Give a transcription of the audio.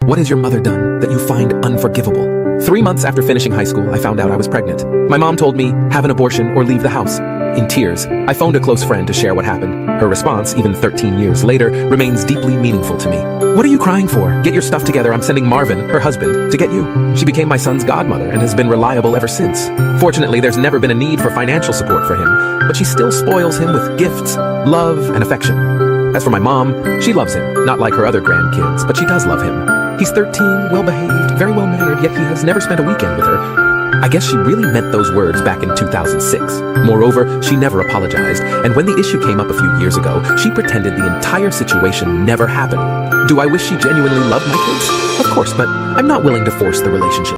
What has your mother done that you find unforgivable? 3 months after finishing high school, I found out I was pregnant. My mom told me, have an abortion or leave the house. In tears, I phoned a close friend to share what happened. Her response, even 13 years later, remains deeply meaningful to me. What are you crying for? Get your stuff together. I'm sending Marvin, her husband, to get you. She became my son's godmother and has been reliable ever since. Fortunately, there's never been a need for financial support for him, but she still spoils him with gifts, love, and affection. As for my mom, she loves him, not like her other grandkids, but she does love him. He's 13, well-behaved, very well-mannered, yet he has never spent a weekend with her. I guess she really meant those words back in 2006. Moreover, she never apologized, and when the issue came up a few years ago, she pretended the entire situation never happened. Do I wish she genuinely loved my kids? Of course, but I'm not willing to force the relationship.